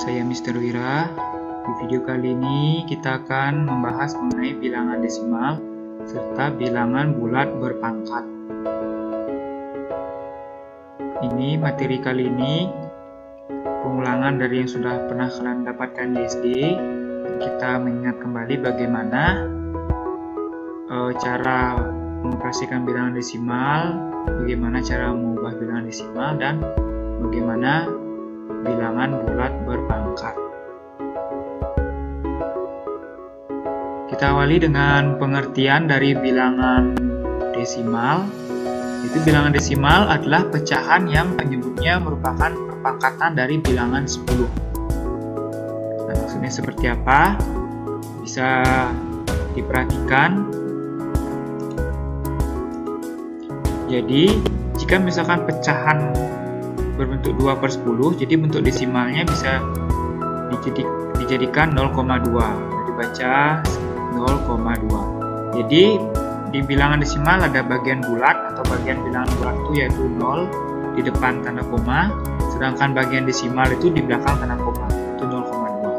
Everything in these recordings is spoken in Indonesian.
saya Mr. Wira. Di video kali ini kita akan membahas mengenai bilangan desimal serta bilangan bulat berpangkat. Ini materi kali ini pengulangan dari yang sudah pernah kalian dapatkan di SD. Kita mengingat kembali bagaimana cara mengoperasikan bilangan desimal, bagaimana cara mengubah bilangan desimal, dan bagaimana bilangan bulat berpangkat. Kita awali dengan pengertian dari bilangan desimal. Itu bilangan desimal adalah pecahan yang penyebutnya merupakan perpangkatan dari bilangan 10. Nah, maksudnya seperti apa? Bisa diperhatikan. Jadi, jika misalkan pecahan berbentuk 2/10, jadi bentuk desimalnya bisa dijadikan 0,2, dibaca 0,2. Jadi di bilangan desimal ada bagian bulat atau bagian bilangan bulat itu yaitu 0 di depan tanda koma, sedangkan bagian desimal itu di belakang tanda koma, itu 0,2.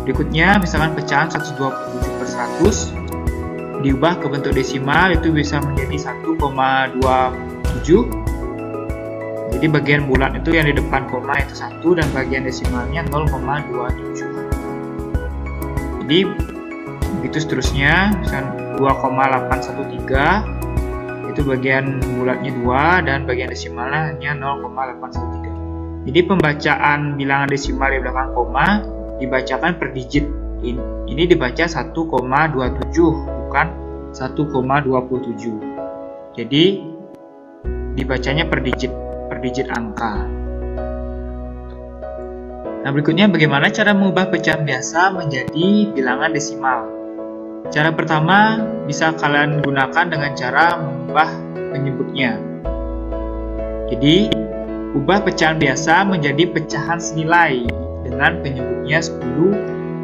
Berikutnya misalkan pecahan 127/100 diubah ke bentuk desimal, itu bisa menjadi 1,27. Jadi bagian bulat itu yang di depan koma itu 1 dan bagian desimalnya 0,27. Jadi begitu seterusnya, misalnya 2,813 itu bagian bulatnya 2 dan bagian desimalnya hanya 0,813. Jadi pembacaan bilangan desimal di belakang koma dibacakan per digit. Ini dibaca 1,27 bukan 1,27. Jadi dibacanya per digit angka. Nah, berikutnya bagaimana cara mengubah pecahan biasa menjadi bilangan desimal. Cara pertama bisa kalian gunakan dengan cara mengubah penyebutnya. Jadi, ubah pecahan biasa menjadi pecahan senilai dengan penyebutnya 10,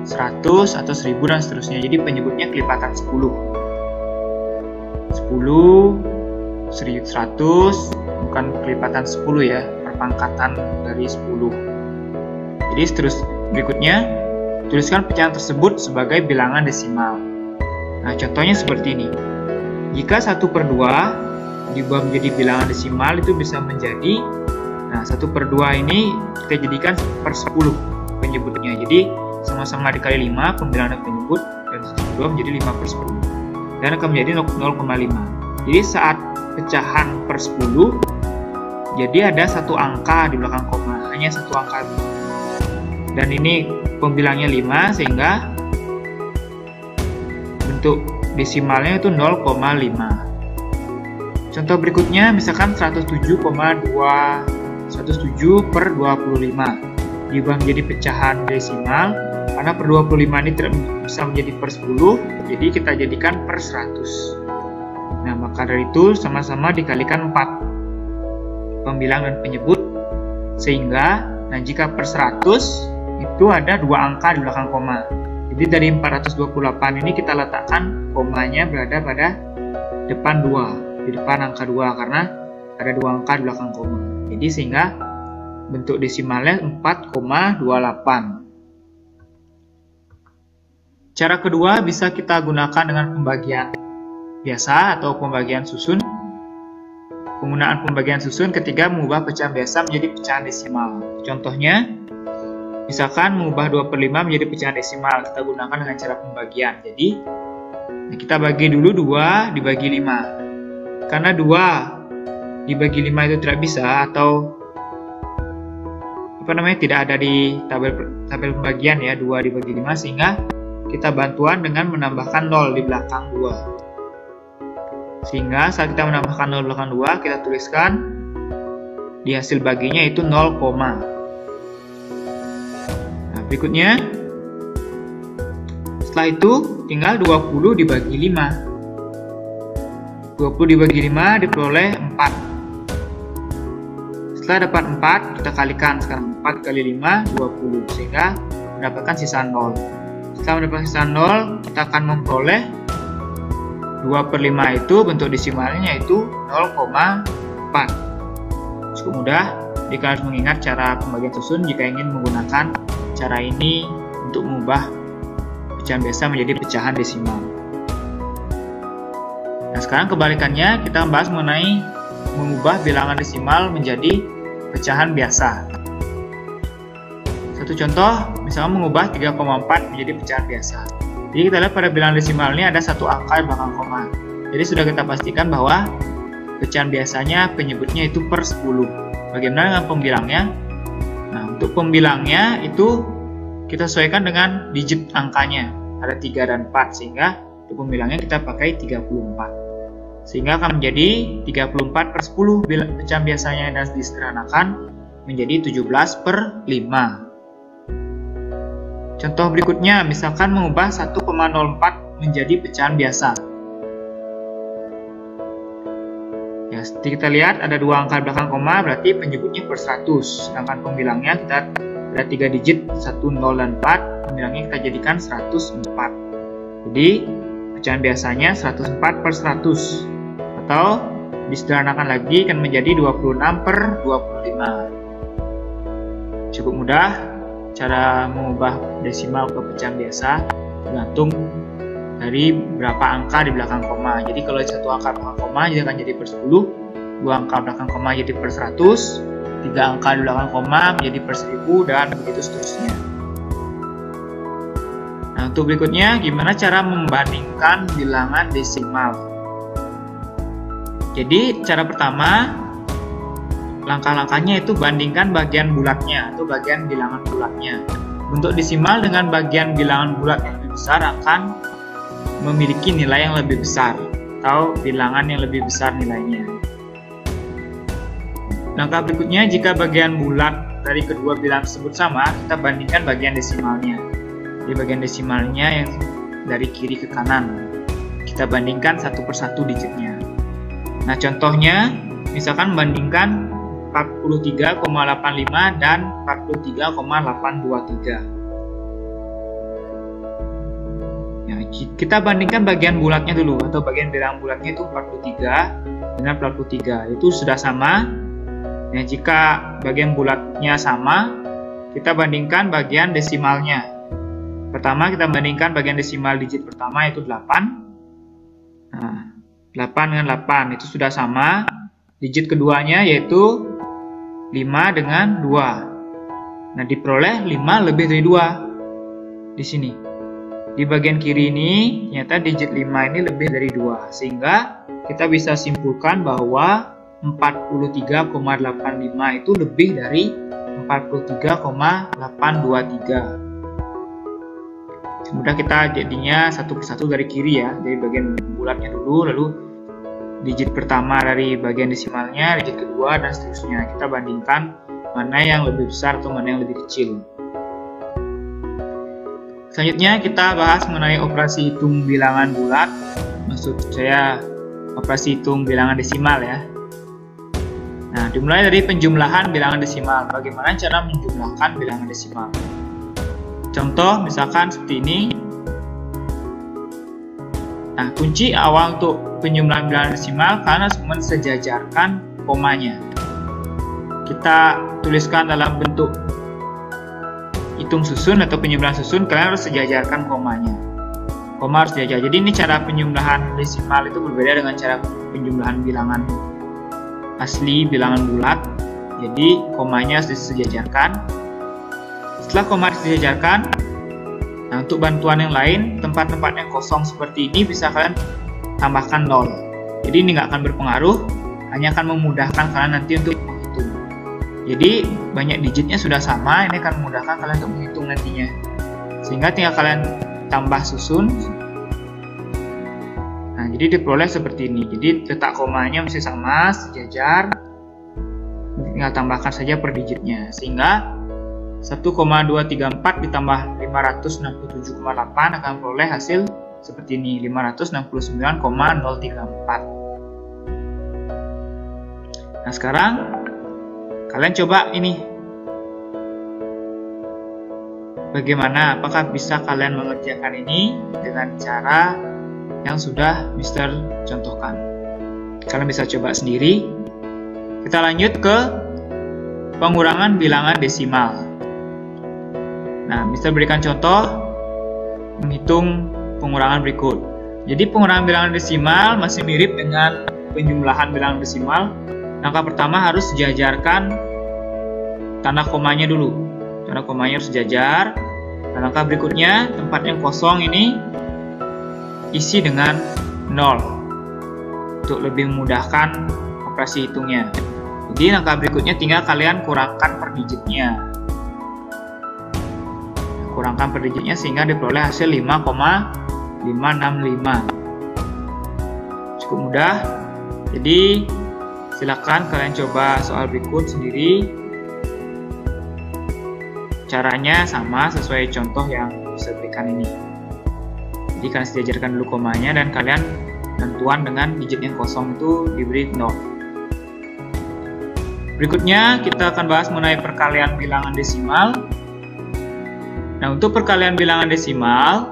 100, atau 1000 dan seterusnya. Jadi penyebutnya kelipatan 10. 10, 100, bukan kelipatan 10 ya, perpangkatan dari 10. Jadi berikutnya, tuliskan pecahan tersebut sebagai bilangan desimal. Nah, contohnya seperti ini. Jika 1/2 diubah menjadi bilangan desimal, itu bisa menjadi, nah 1/2 ini kita jadikan per 10 penyebutnya. Jadi sama-sama dikali 5 pembilangan penyebut, dan 1/2 menjadi 5/10. Dan akan menjadi 0,5. Jadi saat pecahan per 10, jadi ada satu angka di belakang koma, hanya satu angka. Dan ini pembilangnya 5, sehingga bentuk desimalnya itu 0,5. Contoh berikutnya, misalkan 107,25 diubah menjadi pecahan desimal. Karena per 25 ini tidak bisa menjadi per 10, jadi kita jadikan per 100. Nah, maka dari itu sama-sama dikalikan 4 pembilang dan penyebut, sehingga jika per 100 itu ada 2 angka di belakang koma. Jadi dari 428 ini kita letakkan komanya berada pada depan 2, di depan angka 2, karena ada 2 angka di belakang koma. Jadi sehingga bentuk desimalnya 4,28. Cara kedua bisa kita gunakan dengan pembagian biasa atau pembagian susun. Penggunaan pembagian susun ketika mengubah pecahan biasa menjadi pecahan desimal. Contohnya, misalkan mengubah 2/5 menjadi pecahan desimal, kita gunakan dengan cara pembagian. Jadi, kita bagi dulu 2 dibagi 5. Karena 2 dibagi 5 itu tidak bisa, atau tidak ada di tabel pembagian ya, 2 dibagi 5, sehingga kita bantuan dengan menambahkan 0 di belakang 2. Sehingga saat kita menambahkan 0 di belakang 2, kita tuliskan di hasil baginya itu 0, nah, berikutnya, setelah itu tinggal 20 dibagi 5. 20 dibagi 5 diperoleh 4. Setelah dapat 4, kita kalikan sekarang 4 kali 5, 20, sehingga mendapatkan sisa 0. Setelah mendapatkan sisa 0, kita akan memperoleh 2/5 itu bentuk desimalnya yaitu 0,4. Cukup mudah, jika harus mengingat cara pembagian susun jika ingin menggunakan cara ini untuk mengubah pecahan biasa menjadi pecahan desimal. Nah, sekarang kebalikannya, kita membahas mengenai mengubah bilangan desimal menjadi pecahan biasa. Satu contoh, misalnya mengubah 3,4 menjadi pecahan biasa. Jadi kita lihat pada bilangan desimal ini ada satu angka di belakang koma. Jadi sudah kita pastikan bahwa pecahan biasanya penyebutnya itu per 10. Bagaimana dengan pembilangnya? Nah, untuk pembilangnya itu kita sesuaikan dengan digit angkanya. Ada 3 dan 4, sehingga untuk pembilangnya kita pakai 34. Sehingga akan menjadi 34 per 10 pecahan biasanya, dan disederhanakan menjadi 17 per 5. Contoh berikutnya, misalkan mengubah 1,04 menjadi pecahan biasa. Ya, seperti kita lihat ada dua angka di belakang koma, berarti penyebutnya per 100. Sedangkan pembilangnya kita ada 3 digit, 1, 0, dan 4. Pembilangnya kita jadikan 104. Jadi pecahan biasanya 104 per 100. Atau disederhanakan lagi akan menjadi 26 per 25. Cukup mudah cara mengubah desimal ke pecahan biasa, tergantung dari berapa angka di belakang koma. Jadi kalau satu angka belakang koma jadi akan jadi per 10, dua angka belakang koma jadi per 100, 3 angka di belakang koma menjadi per 1000, dan begitu seterusnya. Nah, untuk berikutnya, gimana cara membandingkan bilangan desimal? Jadi cara pertama, langkah-langkahnya itu bandingkan bagian bulatnya atau bagian bilangan bulatnya. Bentuk desimal dengan bagian bilangan bulat yang lebih besar akan memiliki nilai yang lebih besar atau bilangan yang lebih besar nilainya. Langkah berikutnya, jika bagian bulat dari kedua bilangan tersebut sama, kita bandingkan bagian desimalnya. Di bagian desimalnya yang dari kiri ke kanan, kita bandingkan satu persatu digitnya. Nah, contohnya misalkan bandingkan 43,85 dan 43,823. Ya, kita bandingkan bagian bulatnya dulu, atau bagian bilangan bulatnya itu 43 dengan 43. Itu sudah sama. Ya, jika bagian bulatnya sama, kita bandingkan bagian desimalnya. Pertama, kita bandingkan bagian desimal digit pertama yaitu 8. Nah, 8 dengan 8 itu sudah sama. Digit keduanya yaitu 5 dengan 2. Nah, diperoleh 5 lebih dari 2 di sini. Di bagian kiri ini ternyata digit 5 ini lebih dari 2, sehingga kita bisa simpulkan bahwa 43,85 itu lebih dari 43,823. Semudah kita jadinya satu persatu dari kiri ya, dari bagian bulatnya dulu, lalu digit pertama dari bagian desimalnya, digit kedua, dan seterusnya. Kita bandingkan mana yang lebih besar atau mana yang lebih kecil. Selanjutnya kita bahas mengenai operasi hitung bilangan bulat. Maksud saya operasi hitung bilangan desimal ya. Nah, dimulai dari penjumlahan bilangan desimal. Bagaimana cara menjumlahkan bilangan desimal? Contoh misalkan seperti ini. Nah, kunci awal untuk penjumlahan bilangan desimal karena mensejajarkan komanya. Kita tuliskan dalam bentuk hitung susun atau penjumlahan susun, kalian harus sejajarkan komanya. Koma harus sejajar. Jadi ini cara penjumlahan desimal itu berbeda dengan cara penjumlahan bilangan asli, bilangan bulat. Jadi komanya harus disejajarkan. Setelah koma disejajarkan, nah untuk bantuan yang lain, tempat-tempat yang kosong seperti ini bisa kalian tambahkan 0. Jadi ini nggak akan berpengaruh, hanya akan memudahkan kalian nanti untuk menghitung. Jadi banyak digitnya sudah sama, ini akan memudahkan kalian untuk menghitung nantinya. Sehingga tinggal kalian tambah susun. Nah, jadi diperoleh seperti ini. Jadi letak komanya mesti sama, sejajar. Tinggal tambahkan saja per digitnya. Sehingga 1,234 ditambah 567,8 akan memperoleh hasil seperti ini, 569,034. Nah, sekarang kalian coba ini. Bagaimana? Apakah bisa kalian mengerjakan ini dengan cara yang sudah Mister contohkan? Kalian bisa coba sendiri. Kita lanjut ke pengurangan bilangan desimal. Nah, bisa berikan contoh menghitung pengurangan berikut. Jadi pengurangan bilangan desimal masih mirip dengan penjumlahan bilangan desimal. Langkah pertama harus sejajarkan tanda komanya dulu. Tanda komanya harus sejajar. Dan langkah berikutnya, tempat yang kosong ini isi dengan 0 untuk lebih memudahkan operasi hitungnya. Jadi langkah berikutnya tinggal kalian kurangkan per digitnya. Kurangkan per digitnya sehingga diperoleh hasil 5,565. Cukup mudah. Jadi silakan kalian coba soal berikut sendiri. Caranya sama sesuai contoh yang saya berikan ini. Jadi kalian sejajarkan dulu komanya dan kalian tentuan dengan digit yang kosong itu diberi 0. Berikutnya kita akan bahas mengenai perkalian bilangan desimal. Nah, untuk perkalian bilangan desimal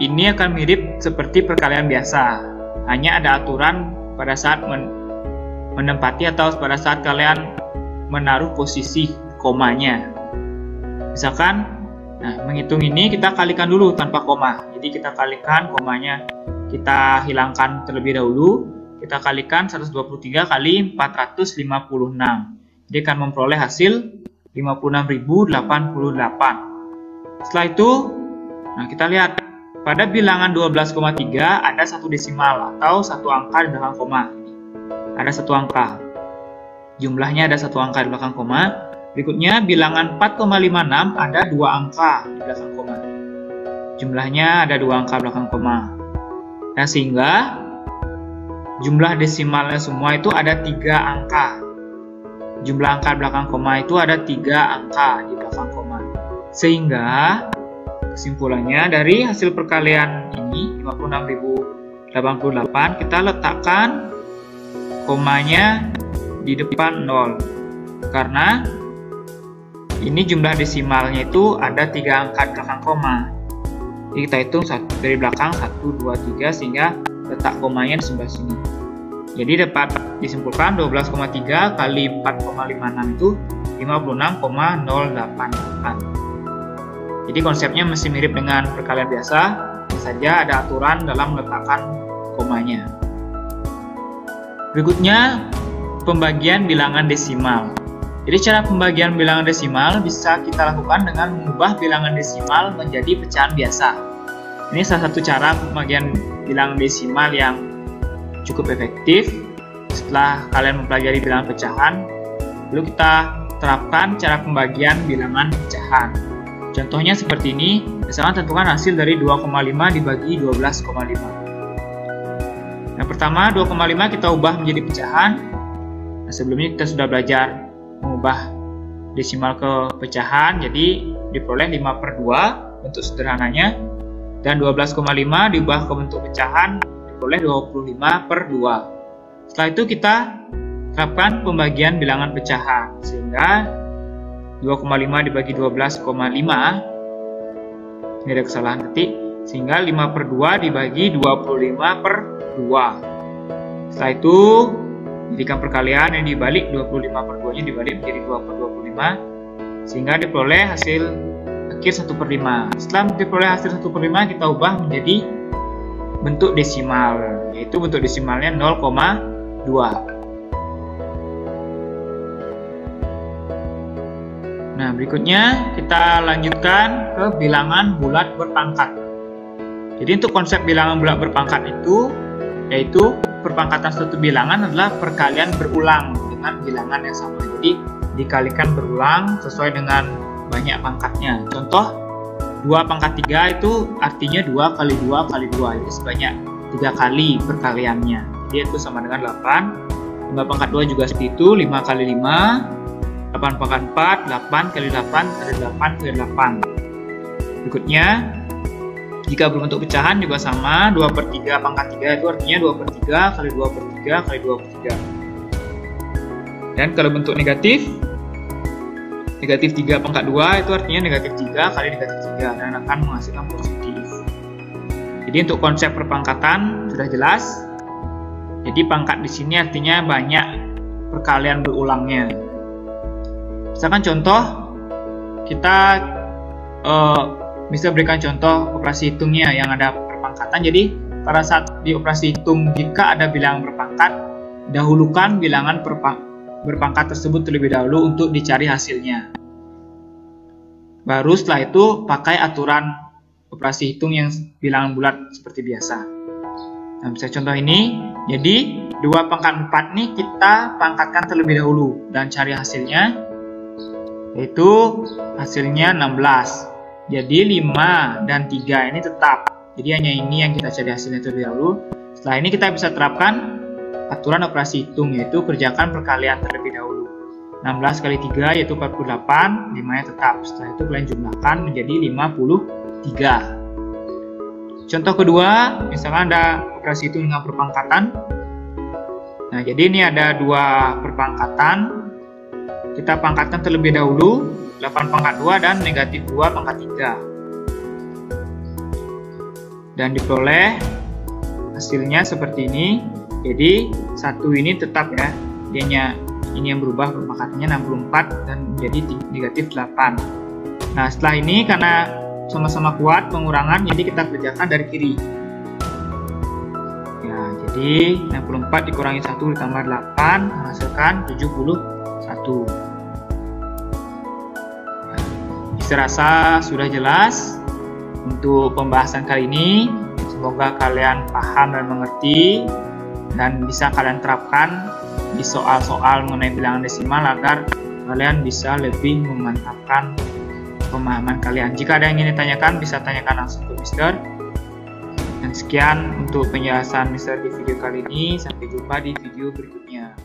ini akan mirip seperti perkalian biasa. Hanya ada aturan pada saat menempati atau pada saat kalian menaruh posisi komanya. Misalkan, nah menghitung ini kita kalikan dulu tanpa koma. Jadi kita kalikan komanya, kita hilangkan terlebih dahulu. Kita kalikan 123 kali 456. Jadi akan memperoleh hasil 56.088. Setelah itu, nah kita lihat pada bilangan 12,3 ada satu desimal atau satu angka di belakang koma. Ada satu angka. Jumlahnya ada satu angka di belakang koma. Berikutnya bilangan 4,56 ada dua angka di belakang koma. Jumlahnya ada dua angka belakang koma. Nah, sehingga jumlah desimalnya semua itu ada 3 angka. Jumlah angka belakang koma itu ada 3 angka di belakang koma. Sehingga kesimpulannya dari hasil perkalian ini 56.088 kita letakkan komanya di depan 0 karena ini jumlah desimalnya itu ada 3 angka di belakang koma. Jadi kita hitung dari belakang 1, 2, 3 sehingga letak komanya di sebelah sini. Jadi dapat disimpulkan 12,3 kali 4,56 itu 56,088. Jadi konsepnya masih mirip dengan perkalian biasa, saja ada aturan dalam meletakkan komanya. Berikutnya pembagian bilangan desimal. Jadi cara pembagian bilangan desimal bisa kita lakukan dengan mengubah bilangan desimal menjadi pecahan biasa. Ini salah satu cara pembagian bilangan desimal yang cukup efektif. Setelah kalian mempelajari bilangan pecahan, lalu kita terapkan cara pembagian bilangan pecahan. Contohnya seperti ini, misalkan tentukan hasil dari 2,5 dibagi 12,5. Yang pertama, 2,5 kita ubah menjadi pecahan. Nah, sebelumnya kita sudah belajar mengubah desimal ke pecahan, jadi diperoleh 5/2 bentuk sederhananya, dan 12,5 diubah ke bentuk pecahan, diperoleh 25/2. Setelah itu kita terapkan pembagian bilangan pecahan, sehingga 2,5 dibagi 12,5, ini ada kesalahan ketik, sehingga 5/2 dibagi 25/2. Setelah itu jadikan perkalian yang dibalik, 25/2 nya dibalik menjadi 2/25, sehingga diperoleh hasil akhir 1/5. Setelah diperoleh hasil 1/5, kita ubah menjadi bentuk desimal, yaitu bentuk desimalnya 0,2. Nah, berikutnya kita lanjutkan ke bilangan bulat berpangkat. Jadi untuk konsep bilangan bulat berpangkat itu, yaitu perpangkatan suatu bilangan adalah perkalian berulang dengan bilangan yang sama. Jadi dikalikan berulang sesuai dengan banyak pangkatnya. Contoh 2 pangkat 3 itu artinya 2 kali 2 kali 2, jadi sebanyak 3 kali perkaliannya. Jadi itu sama dengan 8. 5 pangkat 2 juga seperti itu, 5 kali 5, 8 pangkat 4, 8 kali 8 kali 8 kali 8. Berikutnya, jika berbentuk pecahan juga sama, 2/3 pangkat 3 itu artinya 2/3 kali 2/3 kali 2/3. Dan kalau bentuk negatif, negatif 3 pangkat 2 itu artinya negatif 3 kali negatif 3 dan akan menghasilkan positif. Jadi untuk konsep perpangkatan sudah jelas. Jadi pangkat di sini artinya banyak perkalian berulangnya. Misalkan contoh kita bisa berikan contoh operasi hitungnya yang ada perpangkatan. Jadi pada saat di operasi hitung, jika ada bilangan berpangkat, dahulukan bilangan berpangkat tersebut terlebih dahulu untuk dicari hasilnya. Baru setelah itu pakai aturan operasi hitung yang bilangan bulat seperti biasa. Nah, misalnya contoh ini, jadi 2 pangkat 4 nih kita pangkatkan terlebih dahulu dan cari hasilnya, yaitu hasilnya 16. Jadi 5 dan 3 ini tetap. Jadi hanya ini yang kita cari hasilnya terlebih dahulu. Setelah ini kita bisa terapkan aturan operasi hitung, yaitu kerjakan perkalian terlebih dahulu. 16 kali 3 yaitu 48, 5-nya tetap. Setelah itu kalian jumlahkan menjadi 53. Contoh kedua, misalkan ada operasi hitung dengan perpangkatan. Nah, jadi ini ada 2 perpangkatan. Kita pangkatkan terlebih dahulu, 8 pangkat 2 dan negatif 2 pangkat 3. Dan diperoleh hasilnya seperti ini. Jadi 1 ini tetap ya, dianya ini yang berubah perpangkatannya 64 dan menjadi negatif 8. Nah, setelah ini karena sama-sama kuat pengurangan, jadi kita kerjakan dari kiri. Ya, jadi 64 dikurangi 1 ditambah 8 menghasilkan 71. Saya rasa sudah jelas untuk pembahasan kali ini. Semoga kalian paham dan mengerti dan bisa kalian terapkan di soal-soal mengenai bilangan desimal agar kalian bisa lebih memantapkan pemahaman kalian. Jika ada yang ingin ditanyakan, bisa tanyakan langsung ke Mister. Dan sekian untuk penjelasan Mister di video kali ini. Sampai jumpa di video berikutnya.